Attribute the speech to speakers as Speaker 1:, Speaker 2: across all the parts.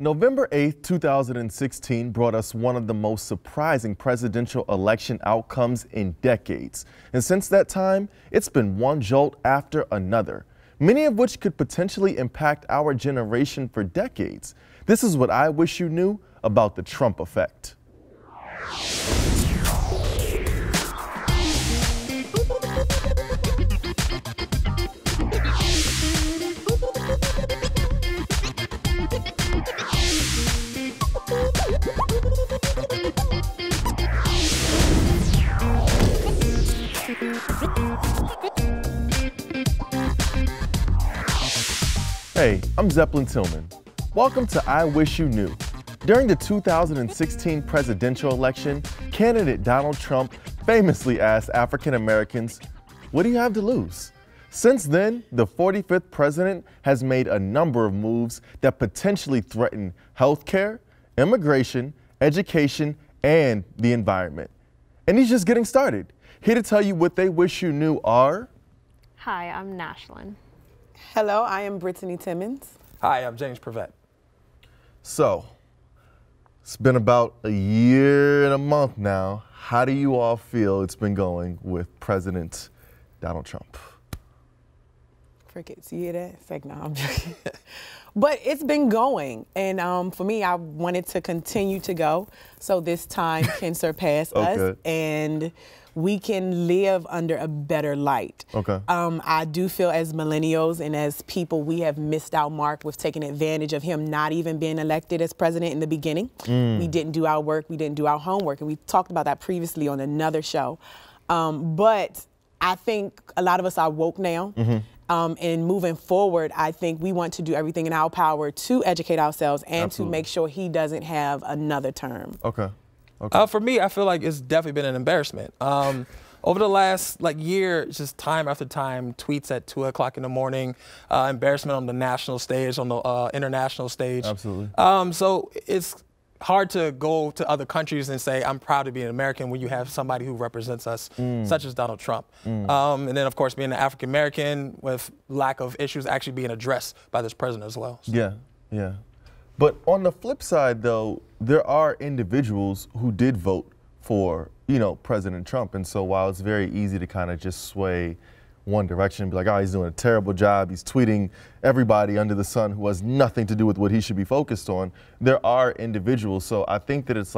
Speaker 1: November 8, 2016 brought us one of the most surprising presidential election outcomes in decades. And since that time, it's been one jolt after another, many of which could potentially impact our generation for decades. This is what I wish you knew about the Trump effect. Hey, I'm Zeppelin Tillman. Welcome to I Wish You Knew. During the 2016 presidential election, candidate Donald Trump famously asked African Americans, "What do you have to lose?" Since then, the 45th president has made a number of moves that potentially threaten healthcare, immigration, education, and the environment. And he's just getting started. Here to tell you what they wish you knew are...
Speaker 2: Hi, I'm Nashlin.
Speaker 3: Hello, I am Brittany Timmons.
Speaker 4: Hi, I'm James Prevet.
Speaker 1: So, it's been about a year and a month now. How do you all feel it's been going with President Donald Trump?
Speaker 3: Crickets, you hear that? It's like, no, I'm joking. But it's been going, and for me, I wanted to continue to go so this time can surpass us, and we can live under a better light.
Speaker 1: Okay.
Speaker 3: I do feel as millennials and as people, we have missed our mark with taking advantage of him not even being elected as president in the beginning. We didn't do our work, we didn't do our homework, and we talked about that previously on another show. But I think a lot of us are woke now. And moving forward, I think we want to do everything in our power to educate ourselves and to make sure he doesn't have another term.
Speaker 1: Okay.
Speaker 4: For me, I feel like it's definitely been an embarrassment. Over the last year, just time after time, tweets at 2 o'clock in the morning, embarrassment on the national stage, on the international stage.
Speaker 1: Absolutely.
Speaker 4: So it's hard to go to other countries and say, I'm proud to be an American when you have somebody who represents us, such as Donald Trump. And then, of course, being an African-American with lack of issues actually being addressed by this president as well. So.
Speaker 1: Yeah, yeah. But on the flip side, though, there are individuals who did vote for, President Trump. And so while it's very easy to kind of just sway one direction and be like, oh, he's doing a terrible job, he's tweeting everybody under the sun who has nothing to do with what he should be focused on, there are individuals. So I think that it's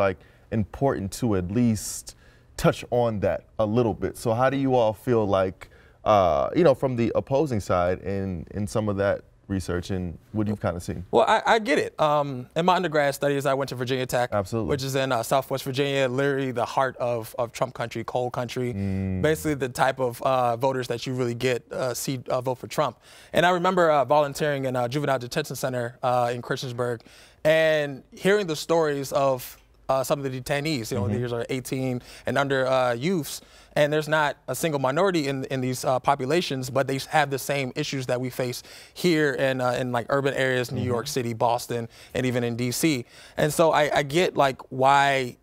Speaker 1: important to at least touch on that a little bit. So how do you all feel like, from the opposing side in some of that research and what you've kind of seen?
Speaker 4: Well, I get it. In my undergrad studies, I went to Virginia Tech,
Speaker 1: which
Speaker 4: is in Southwest Virginia, literally the heart of Trump country, coal country, basically the type of voters that you really get see vote for Trump. And I remember volunteering in a juvenile detention center in Christiansburg and hearing the stories of some of the detainees, these are 18 and under youths, and there's not a single minority in these populations, but they have the same issues that we face here in urban areas, New York City, Boston, and even in DC. And so I get why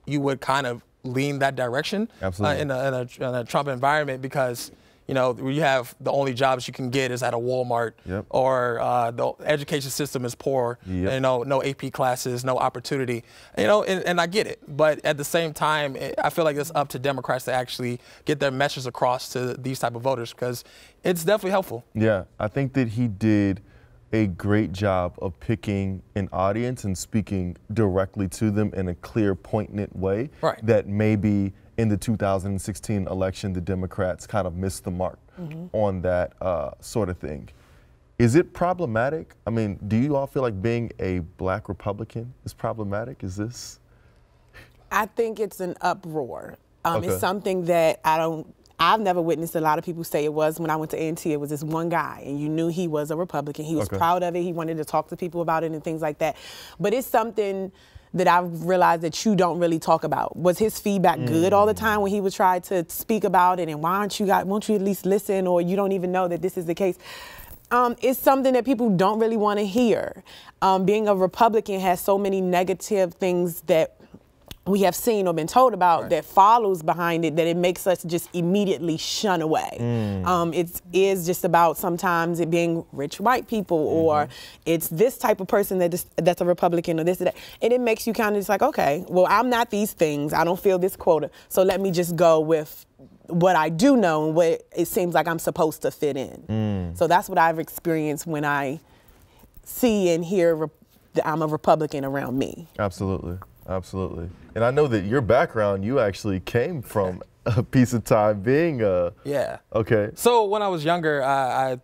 Speaker 4: you would kind of lean that direction in a Trump environment, because you have the only jobs you can get is at a Walmart, or the education system is poor, no AP classes, no opportunity, and I get it. But at the same time, I feel like it's up to Democrats to actually get their message across to these type of voters, because it's definitely helpful.
Speaker 1: Yeah, I think that he did a great job of picking an audience and speaking directly to them in a clear, poignant way that maybe in the 2016 election, the Democrats kind of missed the mark on that sort of thing. Is it problematic? I mean, do you all feel like being a Black Republican is problematic? Is this?
Speaker 3: I think it's an uproar. It's something that I've never witnessed a lot of people say it was. When I went to A&T, it was this one guy, and you knew he was a Republican. He was proud of it. He wanted to talk to people about it and things like that. But it's something that I've realized that you don't really talk about. Was his feedback good all the time when he would try to speak about it, and won't you at least listen, or you don't even know that this is the case? It's something that people don't really want to hear. Being a Republican has so many negative things that we have seen or been told about that follows behind it, that it makes us just immediately shun away. It is just about sometimes it being rich white people, or it's this type of person that's a Republican, or this or that. And it makes you kind of just like, okay, well, I'm not these things. I don't feel this quota. So let me just go with what I do know and what it seems like I'm supposed to fit in. So that's what I've experienced when I see and hear that I'm a Republican around me.
Speaker 1: Absolutely. Absolutely. And I know that your background, you actually came from a piece of time being a...
Speaker 4: Yeah.
Speaker 1: Okay.
Speaker 4: So when I was younger,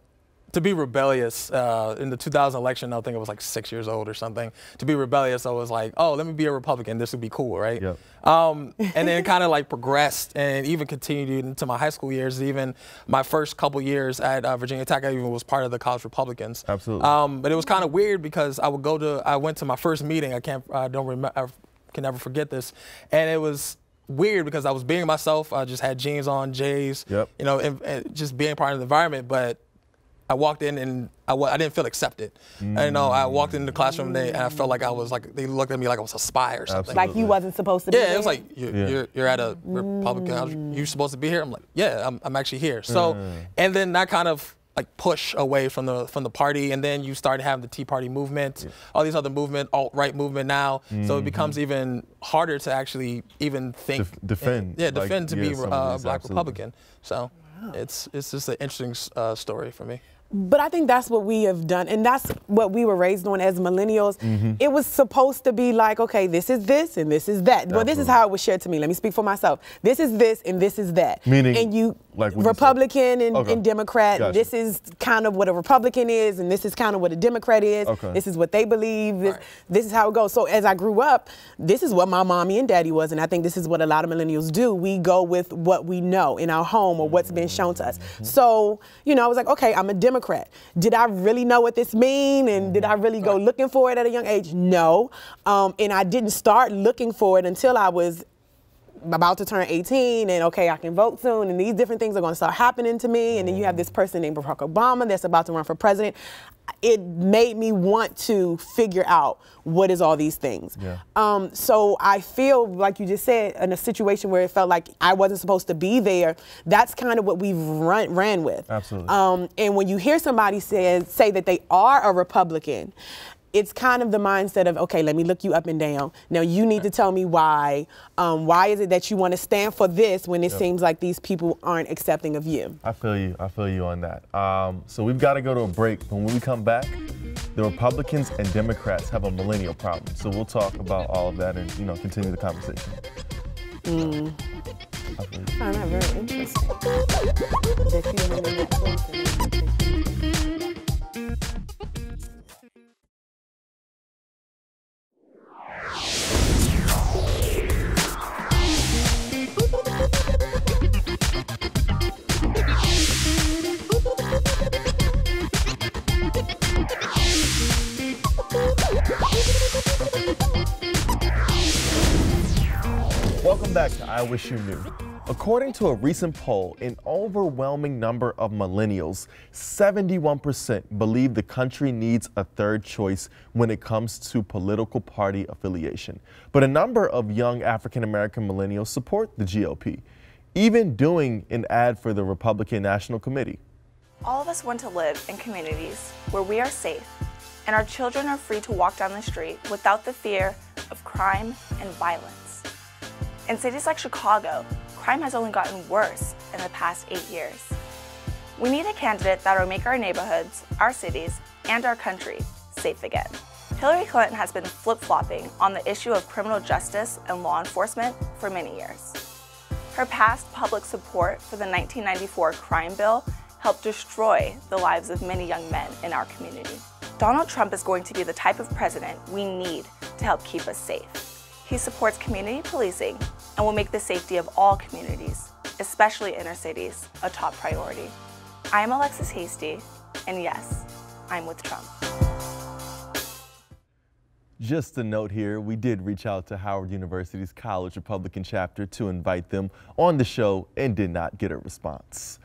Speaker 4: to be rebellious in the 2000 election, I think I was like 6 years old or something. To be rebellious, I was like, oh, let me be a Republican. This would be cool, right?
Speaker 1: Yep.
Speaker 4: And then kind of like progressed and even continued into my high school years. Even my first couple years at Virginia Tech, I even was part of the College Republicans.
Speaker 1: Absolutely.
Speaker 4: But it was kind of weird because I went to my first meeting. I can never forget this. And it was weird because I was being myself. I just had jeans on, J's, you know, and just being part of the environment. But I walked in and I didn't feel accepted. And, you know, I walked into the classroom and I felt like they looked at me like I was a spy or something.
Speaker 3: Like you wasn't supposed to be there?
Speaker 4: Yeah, it was like, you're at a Republican, you're supposed to be here? I'm like, yeah, I'm actually here. So, and then that kind of like push away from the party, and then you start having the Tea Party movement, all these other movement, alt-right movement now. So it becomes even harder to actually even think.
Speaker 1: Defend.
Speaker 4: Defend to be a black
Speaker 1: absolutely.
Speaker 4: Republican. So it's just an interesting story for me.
Speaker 3: But I think that's what we have done, and that's what we were raised on as millennials. It was supposed to be like, okay, this is this and this is that. Well, this is how it was shared to me. Let me speak for myself. This is this and this is that.
Speaker 1: Meaning,
Speaker 3: and you,
Speaker 1: like
Speaker 3: Republican and Democrat,
Speaker 1: Gotcha.
Speaker 3: this is kind of what a Republican is, and this is kind of what a Democrat is. This is what they believe. This is how it goes. So as I grew up, this is what my mommy and daddy was, and I think this is what a lot of millennials do. We go with what we know in our home or what's been shown to us. So, you know, I was like, okay, I'm a Democrat. Did I really know what this mean, and did I really go looking for it at a young age? No. And I didn't start looking for it until I was about to turn 18, and okay, I can vote soon, and these different things are going to start happening to me. And then you have this person named Barack Obama that's about to run for president. It made me want to figure out what is all these things. So I feel, like you just said, in a situation where it felt like I wasn't supposed to be there, that's kind of what we've ran with.
Speaker 1: Absolutely. And
Speaker 3: when you hear somebody say that they are a Republican, it's kind of the mindset of, okay, let me look you up and down. Now you need to tell me why. Why is it that you want to stand for this when it seems like these people aren't accepting of you?
Speaker 1: I feel you. I feel you on that. So we've got to go to a break. But when we come back, the Republicans and Democrats have a millennial problem. So we'll talk about all of that and, you know, continue the conversation. I
Speaker 3: find that very interesting.
Speaker 1: Welcome back to I Wish You Knew. According to a recent poll, an overwhelming number of millennials, 71%, believe the country needs a third choice when it comes to political party affiliation. But a number of young African-American millennials support the GOP, even doing an ad for the Republican National Committee.
Speaker 5: All of us want to live in communities where we are safe and our children are free to walk down the street without the fear of crime and violence. In cities like Chicago, crime has only gotten worse in the past 8 years. We need a candidate that will make our neighborhoods, our cities, and our country safe again. Hillary Clinton has been flip-flopping on the issue of criminal justice and law enforcement for many years. Her past public support for the 1994 crime bill helped destroy the lives of many young men in our community. Donald Trump is going to be the type of president we need to help keep us safe. He supports community policing and will make the safety of all communities, especially inner cities, a top priority. I am Alexis Hasty, and yes, I'm with Trump.
Speaker 1: Just a note here, we did reach out to Howard University's College Republican chapter to invite them on the show and did not get a response.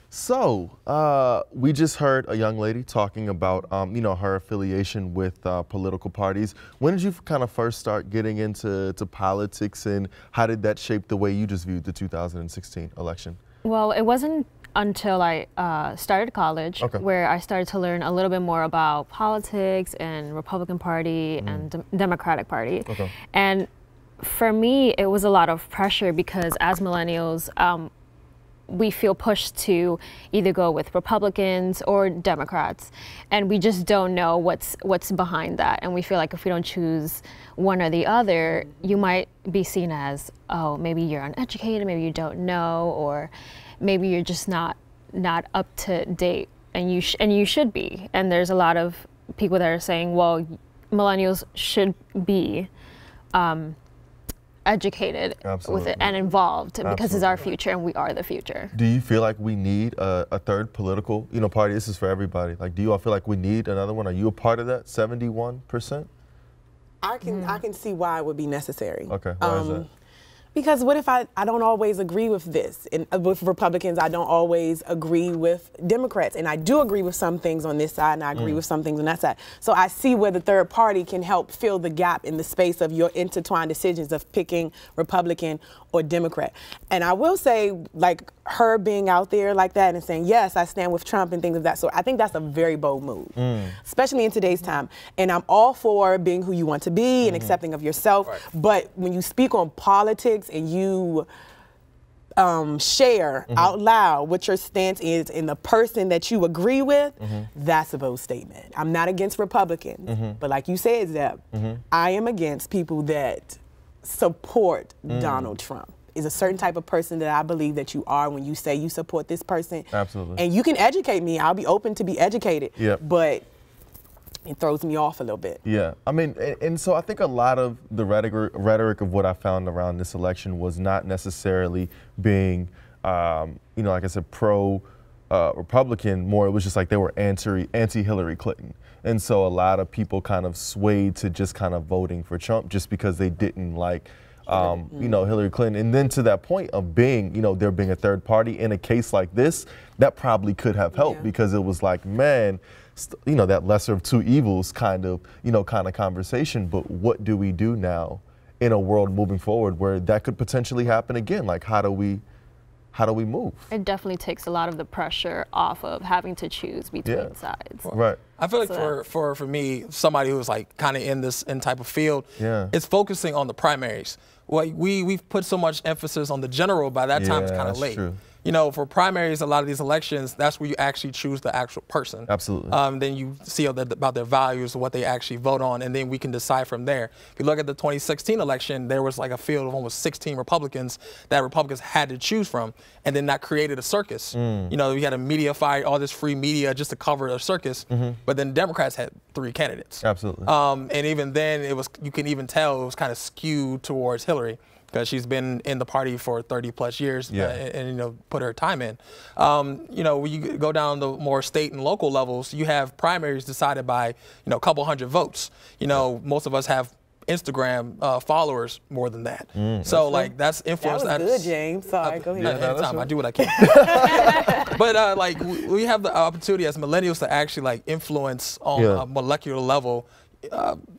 Speaker 1: So we just heard a young lady talking about, you know, her affiliation with political parties. When did you kind of first start getting into politics, and how did that shape the way you just viewed the 2016 election?
Speaker 2: Well, it wasn't until I started college where I started to learn a little bit more about politics and Republican Party and Democratic Party. And for me, it was a lot of pressure because as millennials, we feel pushed to either go with Republicans or Democrats, and we just don't know what's behind that. And we feel like if we don't choose one or the other, you might be seen as, oh, maybe you're uneducated, maybe you don't know, or maybe you're just not up to date, and you should be. And there's a lot of people that are saying, well, millennials should be educated with it and involved because it's our future and we are the future.
Speaker 1: Do you feel like we need a third political, you know, party? This is for everybody. Like, do you all feel like we need another one? Are you a part of that 71%?
Speaker 3: I can see why it would be necessary.
Speaker 1: Okay, why is that?
Speaker 3: Because what if I don't always agree with this? And with Republicans, I don't always agree with Democrats. And I do agree with some things on this side, and I agree with some things on that side. So I see where the third party can help fill the gap in the space of your intertwined decisions of picking Republican or Democrat. And I will say, like, her being out there like that and saying, yes, I stand with Trump and things of that sort, I think that's a very bold move, especially in today's time. And I'm all for being who you want to be and accepting of yourself. But when you speak on politics and you share out loud what your stance is in the person that you agree with, that's a bold statement. I'm not against Republicans, but like you said, Zeb, I am against people that support Donald Trump. Is a certain type of person that I believe that you are when you say you support this person.
Speaker 1: Absolutely.
Speaker 3: And you can educate me. I'll be open to be educated.
Speaker 1: Yep.
Speaker 3: But it throws me off a little bit.
Speaker 1: Yeah, I mean, and so I think a lot of the rhetoric of what I found around this election was not necessarily being, you know, like I said, pro-Republican. More, it was just like they were anti-Hillary Clinton. And so a lot of people kind of swayed to just kind of voting for Trump just because they didn't like, you know, Hillary Clinton. And then to that point of being, you know, there being a third party in a case like this, that probably could have helped because it was like, man, you know, that lesser of two evils kind of, you know, kind of conversation. But what do we do now in a world moving forward where that could potentially happen again? Like, how do we move?
Speaker 2: It definitely takes a lot of the pressure off of having to choose between sides.
Speaker 1: Right.
Speaker 4: I feel like for me, somebody who's like kind of in this type of field, it's focusing on the primaries. Like we've put so much emphasis on the general, by that time it's kind of late.
Speaker 1: True.
Speaker 4: You know, for primaries, a lot of these elections, that's where you actually choose the actual person.
Speaker 1: Absolutely.
Speaker 4: Then you see about their values, what they actually vote on, and then we can decide from there. If you look at the 2016 election, there was like a field of almost 16 Republicans that Republicans had to choose from, and then that created a circus. You know, we had a media fight, all this free media just to cover a circus, but then Democrats had 3 candidates.
Speaker 1: Absolutely.
Speaker 4: And even then, you can even tell it was kind of skewed towards Hillary, because she's been in the party for 30 plus years and you know, put her time in. You know, when you go down the more state and local levels, you have primaries decided by, you know, a couple hundred votes. You know, most of us have Instagram followers more than that. So like that's influence.
Speaker 3: That was good, James. Sorry, go ahead.
Speaker 4: Anytime, I do what I can. But like we have the opportunity as millennials to actually like influence on a molecular level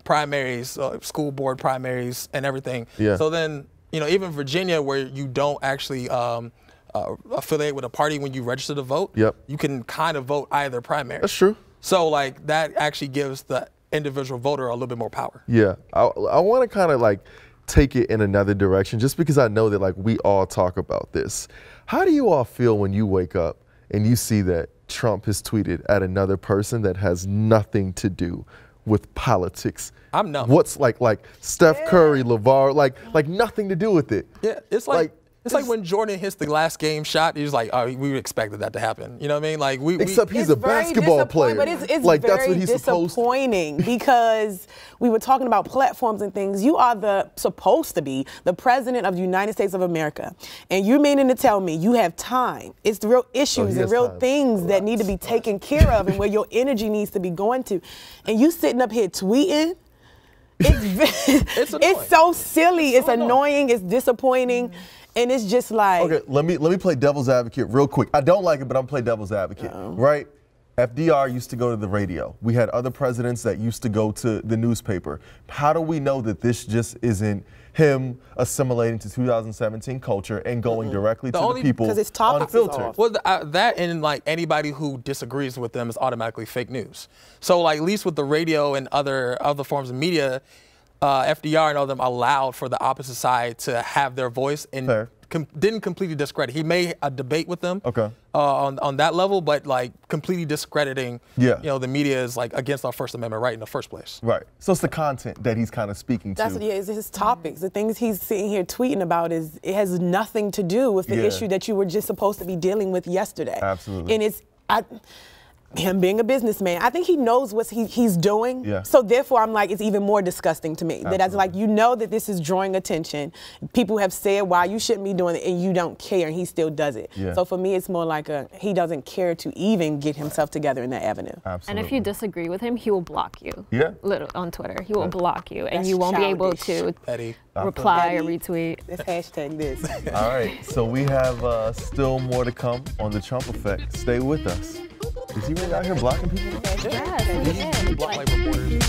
Speaker 4: primaries, school board primaries and everything. So then, you know, even Virginia, where you don't actually affiliate with a party when you register to vote, you can kind of vote either primary.
Speaker 1: That's true.
Speaker 4: So like that actually gives the individual voter a little bit more power.
Speaker 1: Yeah, I want to kind of like take it in another direction, just because I know that like we all talk about this. How do you all feel when you wake up and you see that Trump has tweeted at another person that has nothing to do with politics?
Speaker 4: I'm numb.
Speaker 1: What's like Steph Curry, LeVar, like nothing to do with it.
Speaker 4: Yeah, it's like it's like when Jordan hits the last game shot, he's like, oh, we expected that to happen. You know what I mean? Like
Speaker 1: except he's a basketball player.
Speaker 3: But it's
Speaker 1: like
Speaker 3: very
Speaker 1: that's what he's
Speaker 3: disappointing because we were talking about platforms and things. You are supposed to be the president of the United States of America, and you're meaning to tell me you have time. It's the real issues and real things that need to be taken care of, and where your energy needs to be going to, and you sitting up here tweeting. It's so silly. It's annoying. It's disappointing. And it's just like.
Speaker 1: Okay, let me play devil's advocate real quick. I don't like it, but I'm play devil's advocate, right? FDR used to go to the radio. We had other presidents that used to go to the newspaper. How do we know that this just isn't him assimilating to 2017 culture and going directly to the people unfiltered?
Speaker 4: Well, that and like anybody who disagrees with them is automatically fake news. So like at least with the radio and other forms of media, FDR and all of them allowed for the opposite side to have their voice and didn't completely discredit. He made a debate with them on that level, but like completely discrediting, you know, the media is like against our First Amendment right in the first place.
Speaker 1: Right. So it's the content that he's kind of speaking to.
Speaker 3: It's his topics. The things he's sitting here tweeting about it has nothing to do with the issue that you were just supposed to be dealing with yesterday.
Speaker 1: Absolutely.
Speaker 3: And it's him being a businessman, I think he knows what he's doing. So therefore, I'm like, it's even more disgusting to me. That as like, you know that this is drawing attention. People have said why you shouldn't be doing it, and you don't care, and he still does it. So for me, it's more like he doesn't care to even get himself together in that avenue.
Speaker 2: And if you disagree with him, he will block you. On Twitter, he will block you, and
Speaker 3: That's
Speaker 2: you won't be able to reply or retweet.
Speaker 3: Let's hashtag this.
Speaker 1: All right, so we have still more to come on the Trump effect. Stay with us. Is he really out here blocking people?
Speaker 2: Yes, he
Speaker 4: block like reporters.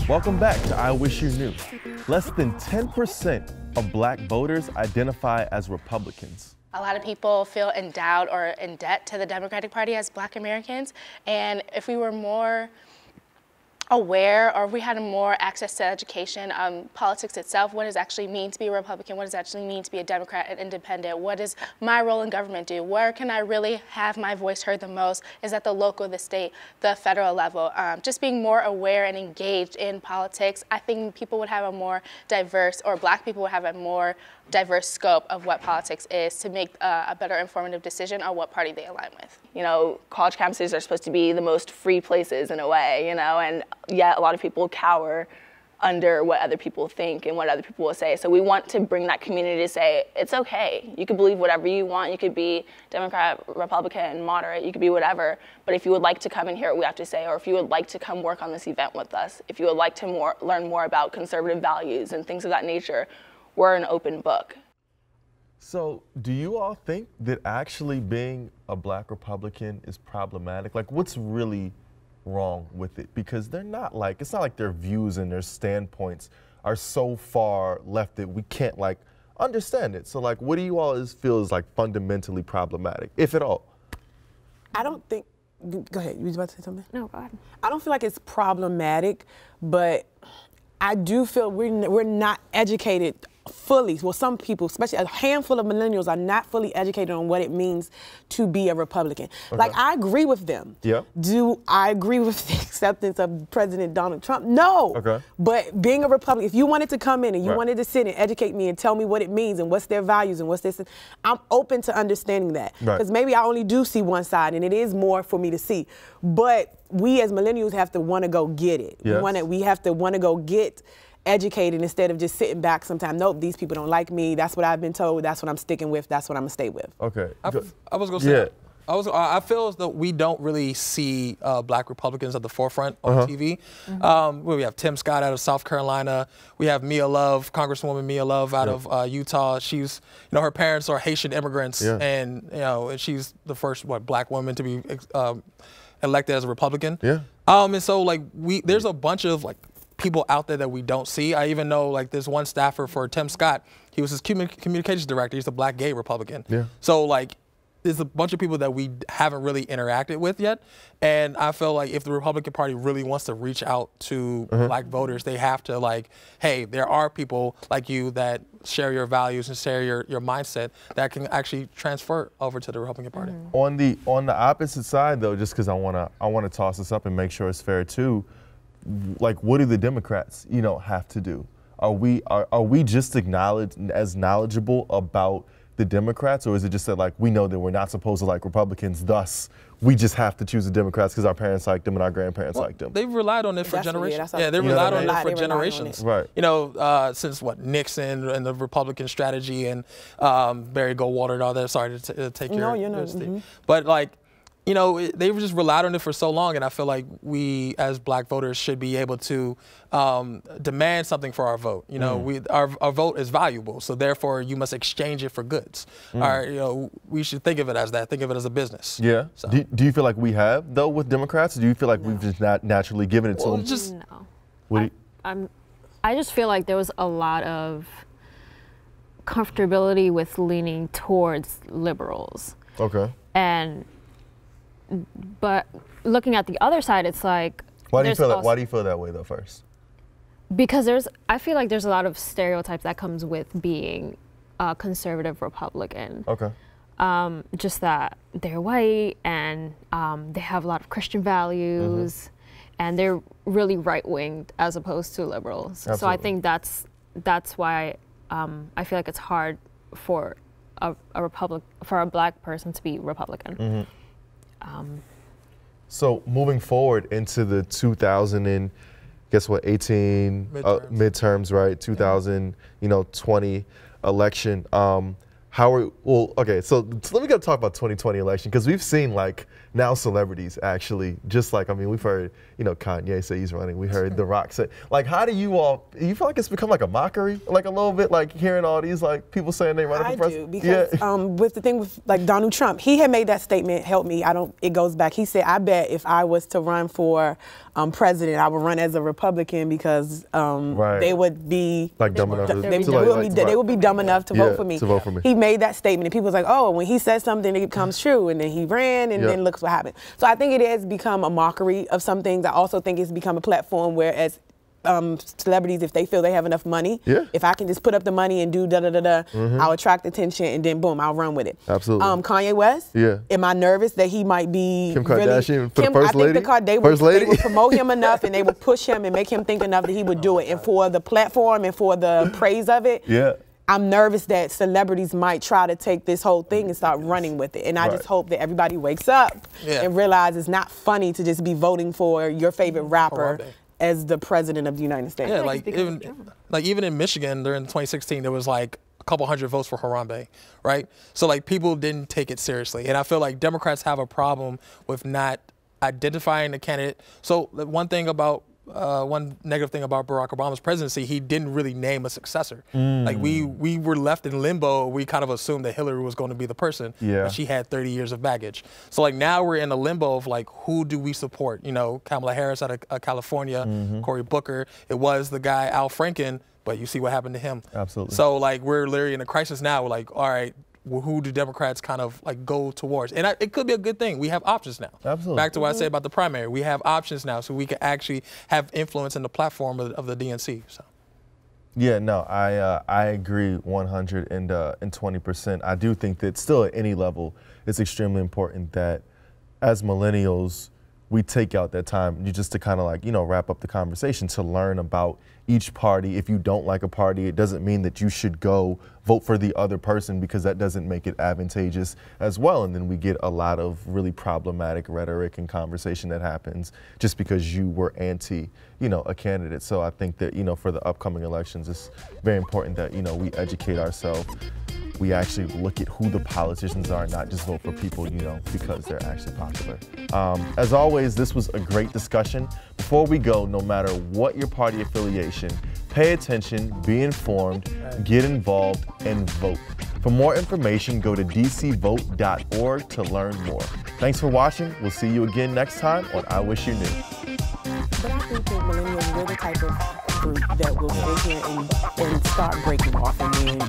Speaker 1: Welcome back to I Wish You Knew. Less than 10% of black voters identify as Republicans.
Speaker 6: A lot of people feel endowed or in debt to the Democratic Party as black Americans. And if we were more aware, or if we had more access to education, politics itself, what does it actually mean to be a Republican, what does it actually mean to be a Democrat and independent, what does my role in government do, where can I really have my voice heard the most, is at the local, the state, the federal level. Just being more aware and engaged in politics, I think people would have a more diverse, or black people would have a more diverse scope of what politics is to make a better informative decision on what party they align with.
Speaker 5: You know, college campuses are supposed to be the most free places in a way, you know, and yet a lot of people cower under what other people think and what other people will say. So we want to bring that community to say, it's okay. You can believe whatever you want. You could be Democrat, Republican, moderate, you could be whatever. But if you would like to come and hear what we have to say, or if you would like to come work on this event with us, if you would like to learn more about conservative values and things of that nature, we're an open book.
Speaker 1: So do you all think that actually being a black Republican is problematic? Like, what's really wrong with it? Because they're not like, it's not like their views and their standpoints are so far left that we can't like understand it. So like, what do you all feel is like fundamentally problematic, if at all?
Speaker 3: I don't think, go ahead, you was about to say something?
Speaker 2: No, go ahead.
Speaker 3: I don't feel like it's problematic, but I do feel we're not educated fully. Well, some people, especially a handful of millennials, are not fully educated on what it means to be a Republican. Like, I agree with them. Do I agree with the acceptance of President Donald Trump? No. But being a Republican, if you wanted to come in and you wanted to sit and educate me and tell me what it means and what's their values and what's this, I'm open to understanding that. Because maybe I only do see one side and it is more for me to see. But we as millennials have to want to go get it. We have to want to go get educated instead of just sitting back sometimes. Nope, these people don't like me. That's what I've been told. That's what I'm sticking with. That's what I'm going to stay with.
Speaker 1: Okay.
Speaker 4: I was going to say, I feel as though we don't really see black Republicans at the forefront on TV. We have Tim Scott out of South Carolina. We have Mia Love, Congresswoman Mia Love out of Utah. She's, you know, her parents are Haitian immigrants, and you know, she's the first black woman to be elected as a Republican. And so like there's a bunch of like people out there that we don't see. I even know like this one staffer for Tim Scott. He was his communications director. He's a black gay Republican. So like there's a bunch of people that we haven't really interacted with yet. And I feel like if the Republican Party really wants to reach out to black voters, they have to like, hey, there are people like you that share your values and share your mindset that can actually transfer over to the Republican Party.
Speaker 1: On the opposite side though, just because I wanna toss this up and make sure it's fair too, like what do the Democrats, have to do? Are we just as knowledgeable about the Democrats, or is it just that like we know that we're not supposed to like Republicans, thus we just have to choose the Democrats because our parents like them and our grandparents like them?
Speaker 4: They've relied on it for generations. Yeah, they relied on it for generations.
Speaker 1: Right.
Speaker 4: You know, since what, Nixon and the Republican strategy and Barry Goldwater and all that. Sorry to take your But like, you know, they've just relied on it for so long, and I feel like we, as black voters, should be able to demand something for our vote. You know, our vote is valuable, so therefore you must exchange it for goods. You know, we should think of it as that. Think of it as a business.
Speaker 1: Yeah. So. Do you feel like we have, though, with Democrats? Or do you feel like we've just not naturally given it to them?
Speaker 2: Just no. I just feel like there was a lot of comfortability with leaning towards liberals.
Speaker 1: Okay.
Speaker 2: But looking at the other side, it's like,
Speaker 1: why do you feel that? Why do you feel that way though? First,
Speaker 2: because I feel like there's a lot of stereotypes that comes with being a conservative Republican.
Speaker 1: Okay.
Speaker 2: Just that they're white and they have a lot of Christian values, and they're really right-winged as opposed to liberals. Absolutely. So I think that's why I feel like it's hard for a black person to be Republican.
Speaker 1: So moving forward into the 2018 midterms, right? 2020 election. Okay, so let me go talk about 2020 election, because we've seen like now celebrities actually, just like, I mean, we've heard, you know, Kanye say he's running. We heard The Rock say, like, how do you feel like it's become like a mockery, like a little bit, like hearing all these like people saying they running for president?
Speaker 3: I do, because with the thing with like Donald Trump, he had made that statement, help me, it goes back. He said, I bet if I was to run for president, I would run as a Republican because they would be
Speaker 1: like dumb enough
Speaker 3: they would be dumb enough to vote for me. He made that statement, and people was like, oh, when he says something, it becomes true, and then he ran, and then look what happened. So I think it has become a mockery of some things. I also think it's become a platform where, as celebrities, if they feel they have enough money, if I can just put up the money and do I'll attract attention, and then boom, I'll run with it.
Speaker 1: Absolutely.
Speaker 3: Kanye West, am I nervous that he might be
Speaker 1: Kim Kardashian for the first lady?
Speaker 3: I think they would promote him enough, and they would push him and make him think enough that he would do it. And for the platform and for the praise of it, I'm nervous that celebrities might try to take this whole thing and start running with it. And I just hope that everybody wakes up and realizes it's not funny to just be voting for your favorite rapper as the president of the United States.
Speaker 4: Yeah, like even in Michigan during 2016, there was like a couple hundred votes for Harambe, right? So like people didn't take it seriously. And I feel like Democrats have a problem with not identifying the candidate. So one negative thing about Barack Obama's presidency, he didn't really name a successor. Like we were left in limbo. We kind of assumed that Hillary was going to be the person, but she had 30 years of baggage. So like now we're in a limbo of like, who do we support? You know, Kamala Harris out of California, Cory Booker. It was the guy Al Franken, but you see what happened to him.
Speaker 1: Absolutely.
Speaker 4: So like we're literally in a crisis now. We're like, all right, well, who do Democrats kind of like go towards? And it could be a good thing. We have options now.
Speaker 1: Absolutely.
Speaker 4: Back to what I said about the primary. We have options now, so we can actually have influence in the platform of the DNC. So.
Speaker 1: Yeah, no, I agree 120%. I do think that still at any level, it's extremely important that as millennials, we take out that time just to kind of like, you know, wrap up the conversation, to learn about each party. If you don't like a party, it doesn't mean that you should go vote for the other person, because that doesn't make it advantageous as well. And then we get a lot of really problematic rhetoric and conversation that happens just because you were anti, you know, a candidate. So I think that, you know, for the upcoming elections, it's very important that, you know, we educate ourselves. We actually look at who the politicians are, not just vote for people, you know, because they're actually popular. As always, this was a great discussion. Before we go, no matter what your party affiliation, pay attention, be informed, get involved, and vote. For more information, go to dcvote.org to learn more. Thanks for watching. We'll see you again next time on I Wish You Knew.
Speaker 3: But I think that millennials, we're the type of group that will sit here and start breaking off and being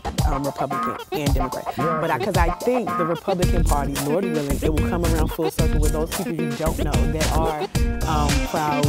Speaker 3: Republican and Democrat. But because I think the Republican Party, Lord willing, it will come around full circle with those people you don't know that are proud